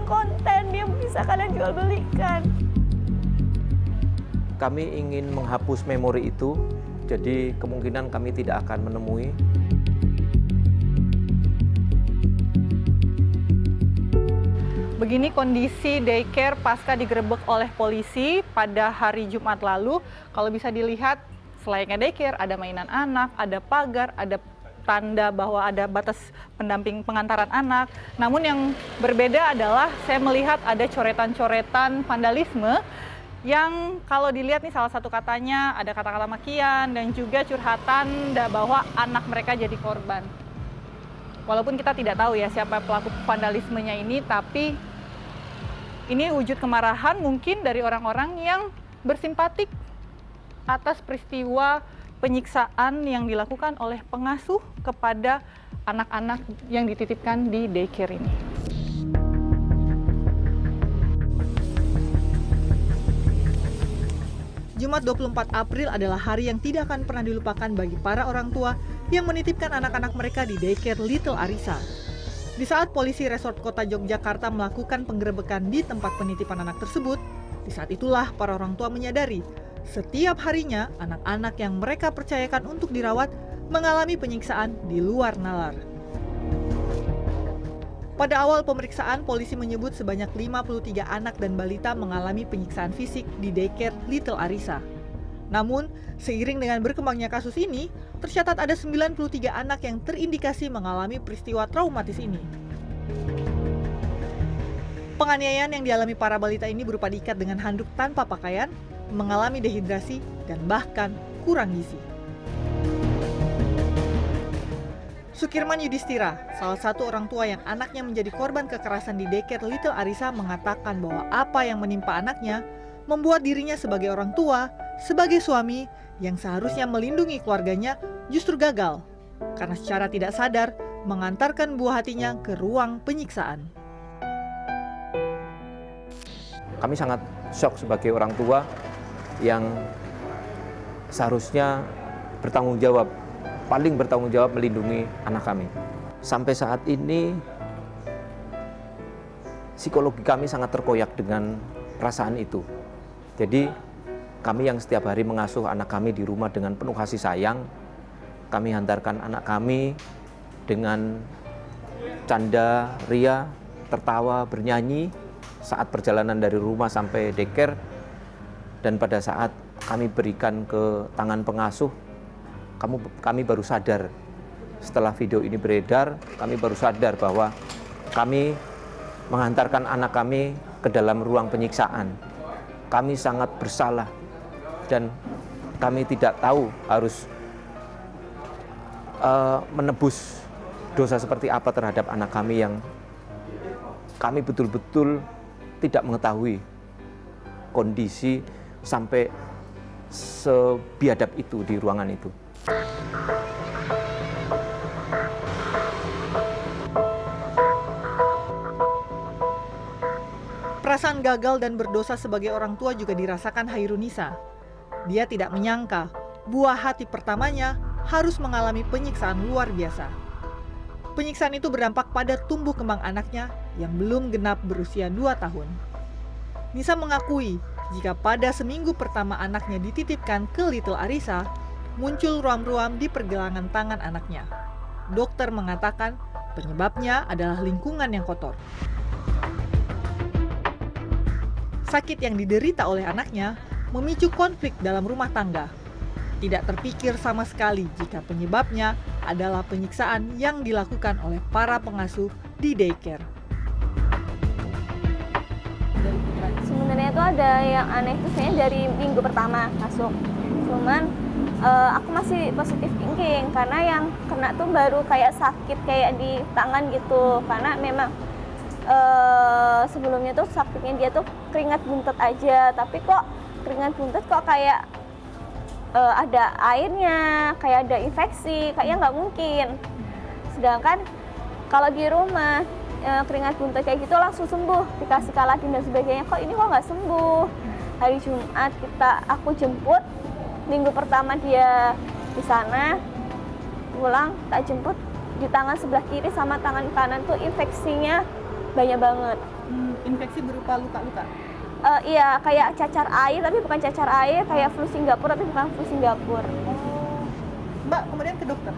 konten yang bisa kalian jual belikan. Kami ingin menghapus memori itu, jadi kemungkinan kami tidak akan menemui. Begini kondisi daycare pasca digerebek oleh polisi pada hari Jumat lalu. Kalau bisa dilihat, selayaknya daycare, ada mainan anak, ada pagar, ada tanda bahwa ada batas pendamping pengantaran anak. Namun yang berbeda adalah saya melihat ada coretan-coretan vandalisme yang kalau dilihat nih salah satu katanya ada kata-kata makian dan juga curhatan bahwa anak mereka jadi korban. Walaupun kita tidak tahu ya siapa pelaku vandalismenya ini, tapi ini wujud kemarahan mungkin dari orang-orang yang bersimpatik atas peristiwa penyiksaan yang dilakukan oleh pengasuh kepada anak-anak yang dititipkan di daycare ini. Jumat 24 April adalah hari yang tidak akan pernah dilupakan bagi para orang tua yang menitipkan anak-anak mereka di daycare Little Arisa. Di saat polisi Resort Kota Yogyakarta melakukan penggerebekan di tempat penitipan anak tersebut, di saat itulah para orang tua menyadari setiap harinya anak-anak yang mereka percayakan untuk dirawat mengalami penyiksaan di luar nalar. Pada awal pemeriksaan, polisi menyebut sebanyak 53 anak dan balita mengalami penyiksaan fisik di daycare Little Arisa. Namun, seiring dengan berkembangnya kasus ini, tercatat ada 93 anak yang terindikasi mengalami peristiwa traumatis ini. Penganiayaan yang dialami para balita ini berupa diikat dengan handuk tanpa pakaian, mengalami dehidrasi, dan bahkan kurang gizi. Sukirman Yudhistira, salah satu orang tua yang anaknya menjadi korban kekerasan di daycare Little Arisa, mengatakan bahwa apa yang menimpa anaknya membuat dirinya sebagai orang tua, sebagai suami yang seharusnya melindungi keluarganya justru gagal karena secara tidak sadar mengantarkan buah hatinya ke ruang penyiksaan. Kami sangat shock sebagai orang tua yang seharusnya bertanggung jawab, paling bertanggung jawab melindungi anak kami. Sampai saat ini psikologi kami sangat terkoyak dengan perasaan itu. Jadi kami yang setiap hari mengasuh anak kami di rumah dengan penuh kasih sayang, kami hantarkan anak kami dengan canda, ria, tertawa, bernyanyi saat perjalanan dari rumah sampai daycare. Dan pada saat kami berikan ke tangan pengasuh, kami baru sadar, setelah video ini beredar, kami baru sadar bahwa kami menghantarkan anak kami ke dalam ruang penyiksaan. Kami sangat bersalah dan kami tidak tahu harus menebus dosa seperti apa terhadap anak kami yang kami betul-betul tidak mengetahui kondisi sampai sebiadab itu di ruangan itu. Perasaan gagal dan berdosa sebagai orang tua juga dirasakan Hairunisa. Dia tidak menyangka buah hati pertamanya harus mengalami penyiksaan luar biasa. Penyiksaan itu berdampak pada tumbuh kembang anaknya yang belum genap berusia 2 tahun. Nisa mengakui jika pada seminggu pertama anaknya dititipkan ke Little Arisa, muncul ruam-ruam di pergelangan tangan anaknya. Dokter mengatakan penyebabnya adalah lingkungan yang kotor. Sakit yang diderita oleh anaknya memicu konflik dalam rumah tangga. Tidak terpikir sama sekali jika penyebabnya adalah penyiksaan yang dilakukan oleh para pengasuh di daycare. Sebenarnya itu ada yang aneh itu sebenarnya dari minggu pertama masuk. Cuman aku masih positif thinking karena yang kena tuh baru kayak sakit kayak di tangan gitu. Karena memang sebelumnya tuh sakitnya dia tuh keringat buntut aja, tapi kok keringat buntut kok kayak ada airnya, kayak ada infeksi, kayaknya nggak mungkin. Sedangkan kalau di rumah keringat buntut kayak gitu langsung sembuh, dikasih Kaladin dan sebagainya, kok ini kok nggak sembuh. Hari Jumat aku jemput, minggu pertama dia di sana, pulang tak jemput, di tangan sebelah kiri sama tangan kanan tuh infeksinya banyak banget. Infeksi berupa luka-luka. Iya, kayak cacar air tapi bukan cacar air, kayak flu Singapura tapi bukan flu Singapura. Oh. Mbak kemudian ke dokter.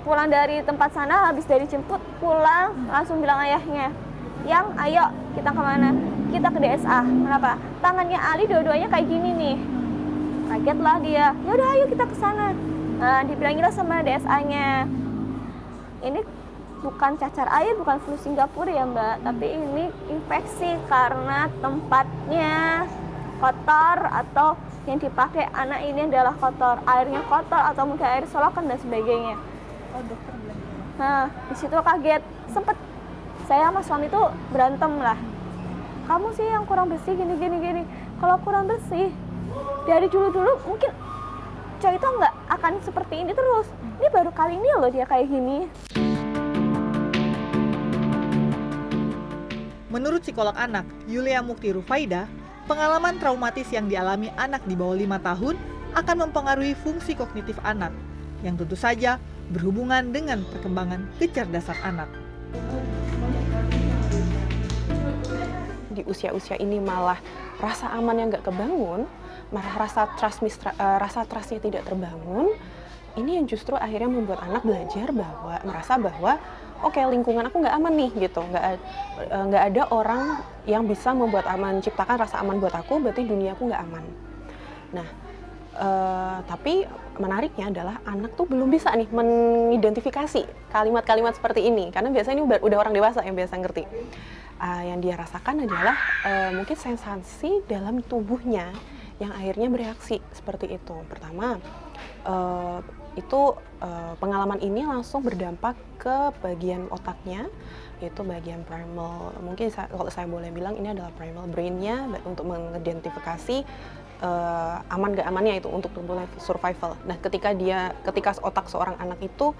Pulang dari tempat sana, habis dari jemput, pulang langsung bilang ayahnya, "Yang, ayo kita kemana?" "Kita ke DSA." "Kenapa?" "Tangannya Ali dua-duanya kayak gini nih." Kagetlah dia. "Ya udah ayo kita ke sana." Nah, dibilangilah sama DSA-nya, "Ini bukan cacar air, bukan flu Singapura ya Mbak, tapi ini infeksi karena tempatnya kotor atau yang dipakai anak ini adalah kotor, airnya kotor atau mungkin air solokan dan sebagainya." Oh, dokter bilang gitu. Nah, di situ kaget. Sempet saya sama suami tuh berantem lah. "Kamu sih yang kurang bersih gini. Kalau kurang bersih dari dulu mungkin cowok itu nggak akan seperti ini terus. Ini baru kali ini loh dia kayak gini." Menurut psikolog anak Yulia Mukti Rufaida, pengalaman traumatis yang dialami anak di bawah 5 tahun akan mempengaruhi fungsi kognitif anak, yang tentu saja berhubungan dengan perkembangan kecerdasan anak. Di usia-usia ini malah rasa aman yang nggak kebangun, malah rasa trust-nya tidak terbangun, ini yang justru akhirnya membuat anak belajar merasa bahwa oke, lingkungan aku nggak aman nih gitu, nggak ada orang yang bisa menciptakan rasa aman buat aku, berarti dunia aku nggak aman. Nah, tapi menariknya adalah anak tuh belum bisa nih mengidentifikasi kalimat-kalimat seperti ini, karena biasanya ini udah orang dewasa yang biasa ngerti. Yang dia rasakan adalah mungkin sensasi dalam tubuhnya yang akhirnya bereaksi seperti itu. Pertama, pengalaman ini langsung berdampak ke bagian otaknya, yaitu bagian primal. Mungkin kalau saya boleh bilang ini adalah primal brain-nya untuk mengidentifikasi aman gak amannya itu untuk survival. Nah, ketika otak seorang anak itu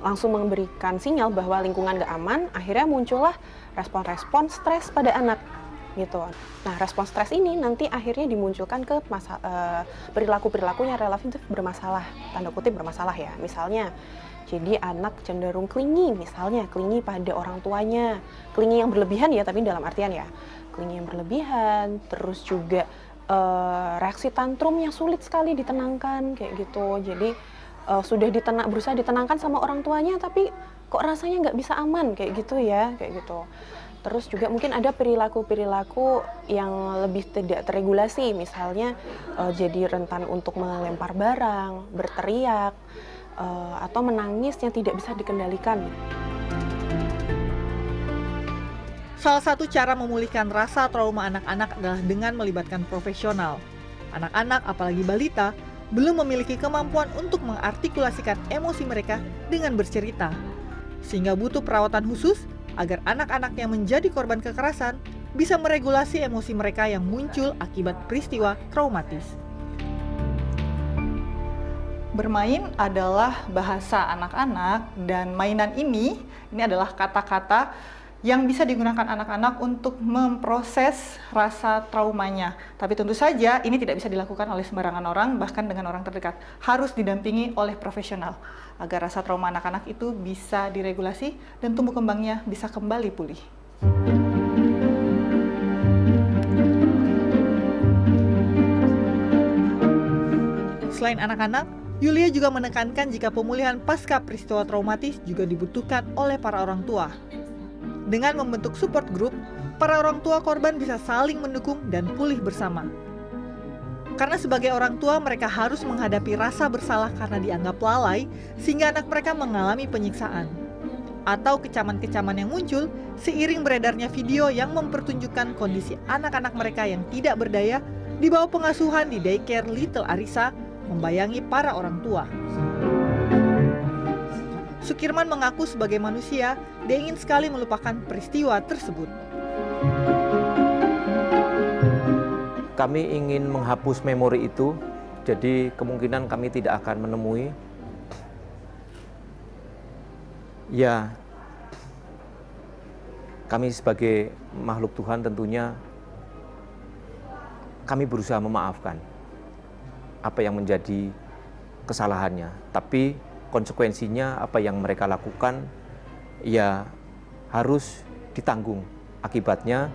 langsung memberikan sinyal bahwa lingkungan gak aman, akhirnya muncullah respon-respon stres pada anak gitu. Nah, respon stres ini nanti akhirnya dimunculkan ke perilaku-perilakunya relatif bermasalah, tanda kutip bermasalah ya. Misalnya, jadi anak cenderung clingy, misalnya clingy pada orang tuanya, clingy yang berlebihan ya, tapi dalam artian ya, clingy yang berlebihan, terus juga reaksi tantrum yang sulit sekali ditenangkan kayak gitu. Jadi sudah berusaha ditenangkan sama orang tuanya, tapi kok rasanya nggak bisa aman kayak gitu ya, kayak gitu. Terus juga mungkin ada perilaku-perilaku yang lebih tidak terregulasi, misalnya jadi rentan untuk melempar barang, berteriak, atau menangis yang tidak bisa dikendalikan. Salah satu cara memulihkan rasa trauma anak-anak adalah dengan melibatkan profesional. Anak-anak, apalagi balita, belum memiliki kemampuan untuk mengartikulasikan emosi mereka dengan bercerita, sehingga butuh perawatan khusus agar anak-anak yang menjadi korban kekerasan bisa meregulasi emosi mereka yang muncul akibat peristiwa traumatis. Bermain adalah bahasa anak-anak, dan mainan ini adalah kata-kata yang bisa digunakan anak-anak untuk memproses rasa traumanya. Tapi tentu saja ini tidak bisa dilakukan oleh sembarangan orang, bahkan dengan orang terdekat. Harus didampingi oleh profesional agar rasa trauma anak-anak itu bisa diregulasi dan tumbuh kembangnya bisa kembali pulih. Selain anak-anak, Yulia juga menekankan jika pemulihan pasca peristiwa traumatis juga dibutuhkan oleh para orang tua. Dengan membentuk support group, para orang tua korban bisa saling mendukung dan pulih bersama. Karena sebagai orang tua, mereka harus menghadapi rasa bersalah karena dianggap lalai, sehingga anak mereka mengalami penyiksaan. Atau kecaman-kecaman yang muncul seiring beredarnya video yang mempertunjukkan kondisi anak-anak mereka yang tidak berdaya di bawah pengasuhan di daycare Little Arisa membayangi para orang tua. Sukirman mengaku sebagai manusia, dia ingin sekali melupakan peristiwa tersebut. Kami ingin menghapus memori itu, jadi kemungkinan kami tidak akan menemui. Ya, kami sebagai makhluk Tuhan tentunya kami berusaha memaafkan apa yang menjadi kesalahannya, tapi konsekuensinya apa yang mereka lakukan ya harus ditanggung Akibatnya,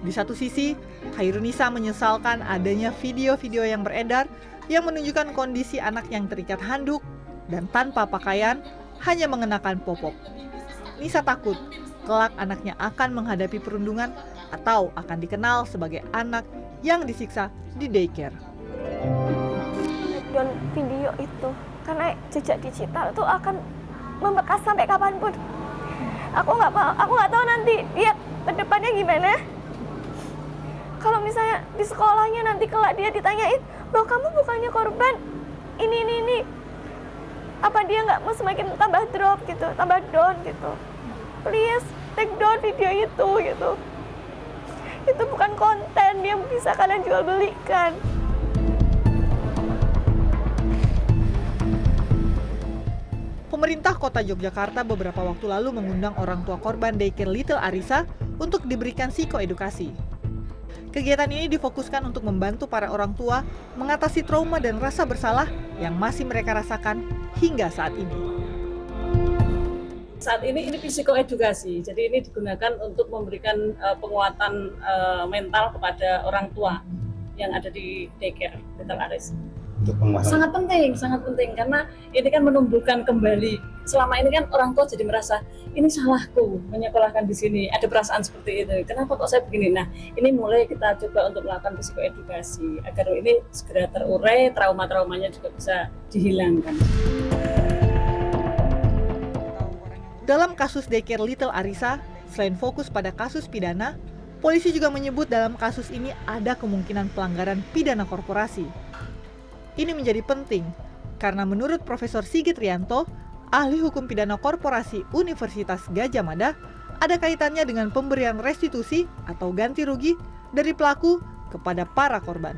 Di satu sisi, Khairunisa menyesalkan adanya video-video yang beredar yang menunjukkan kondisi anak yang terikat handuk dan tanpa pakaian, hanya mengenakan popok. Nisa takut kelak anaknya akan menghadapi perundungan atau akan dikenal sebagai anak yang disiksa di daycare. Dan video itu, karena jejak digital itu akan membekas sampai kapanpun. Aku nggak tahu nanti dia ke depannya gimana. Kalau misalnya di sekolahnya nanti kelak dia ditanyain, loh kamu bukannya korban ini. Apa dia nggak mau semakin tambah drop gitu, tambah down gitu. Please take down video itu gitu. Itu bukan konten yang bisa kalian jual belikan. Pemerintah Kota Yogyakarta beberapa waktu lalu mengundang orang tua korban daycare Little Arisa untuk diberikan psikoedukasi. Kegiatan ini difokuskan untuk membantu para orang tua mengatasi trauma dan rasa bersalah yang masih mereka rasakan hingga saat ini. Saat ini psikoedukasi, jadi ini digunakan untuk memberikan penguatan mental kepada orang tua yang ada di daycare Little Arisa. Sangat penting karena ini kan menumbuhkan kembali. Selama ini kan orang tua jadi merasa ini salahku menyekolahkan di sini, ada perasaan seperti itu. Kenapa kok saya begini? Nah, ini mulai kita coba untuk melakukan psikoedukasi agar ini segera terurai, trauma-traumanya juga bisa dihilangkan. Dalam kasus daycare Little Arisa, selain fokus pada kasus pidana, polisi juga menyebut dalam kasus ini ada kemungkinan pelanggaran pidana korporasi. Ini menjadi penting karena menurut Profesor Sigit Rianto, ahli hukum pidana korporasi Universitas Gadjah Mada, ada kaitannya dengan pemberian restitusi atau ganti rugi dari pelaku kepada para korban.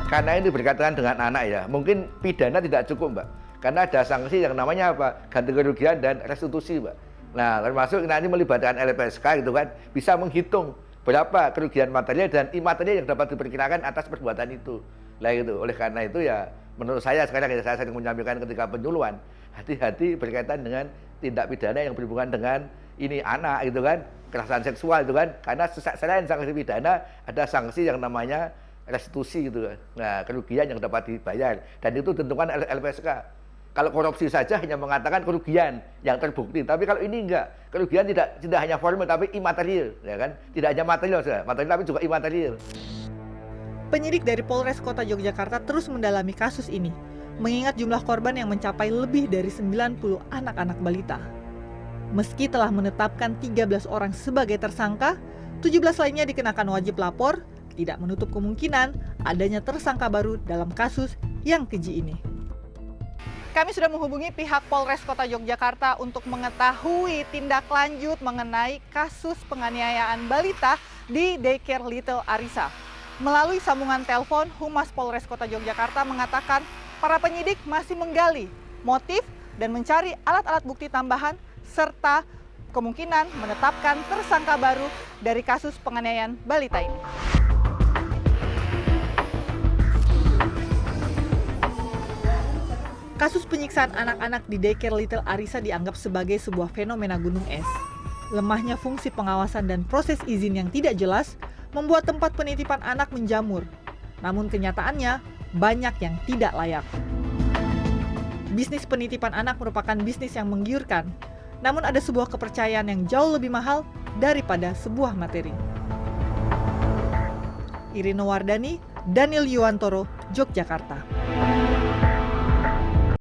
Karena ini berkaitan dengan anak ya, mungkin pidana tidak cukup Mbak. Karena ada sanksi yang namanya apa? Ganti kerugian dan restitusi Mbak. Nah, termasuk nanti melibatkan LPSK gitu kan, bisa menghitung berapa kerugian material dan imaterial yang dapat diperkirakan atas perbuatan itu. Nah itu, oleh karena itu ya menurut saya sekarang saya sering menyampaikan ketika penyuluhan, hati-hati berkaitan dengan tindak pidana yang berhubungan dengan ini anak gitu kan, kekerasan seksual itu kan, karena selain sanksi pidana ada sanksi yang namanya restitusi gitu kan. Nah, kerugian yang dapat dibayar dan itu ditentukan oleh LPSK. Kalau korupsi saja hanya mengatakan kerugian yang terbukti, tapi kalau ini enggak, kerugian tidak hanya formal tapi imaterial, ya kan? Tidak hanya material tapi juga imaterial. Penyidik dari Polres Kota Yogyakarta terus mendalami kasus ini, mengingat jumlah korban yang mencapai lebih dari 90 anak-anak balita. Meski telah menetapkan 13 orang sebagai tersangka, 17 lainnya dikenakan wajib lapor, tidak menutup kemungkinan adanya tersangka baru dalam kasus yang keji ini. Kami sudah menghubungi pihak Polres Kota Yogyakarta untuk mengetahui tindak lanjut mengenai kasus penganiayaan balita di daycare Little Arisa. Melalui sambungan telepon, Humas Polres Kota Yogyakarta mengatakan para penyidik masih menggali motif dan mencari alat-alat bukti tambahan serta kemungkinan menetapkan tersangka baru dari kasus penganiayaan balita ini. Kasus penyiksaan anak-anak di daycare Little Arisa dianggap sebagai sebuah fenomena gunung es. Lemahnya fungsi pengawasan dan proses izin yang tidak jelas membuat tempat penitipan anak menjamur. Namun kenyataannya banyak yang tidak layak. Bisnis penitipan anak merupakan bisnis yang menggiurkan. Namun ada sebuah kepercayaan yang jauh lebih mahal daripada sebuah materi. Irina Wardani, Daniel Yuwantoro, Yogyakarta.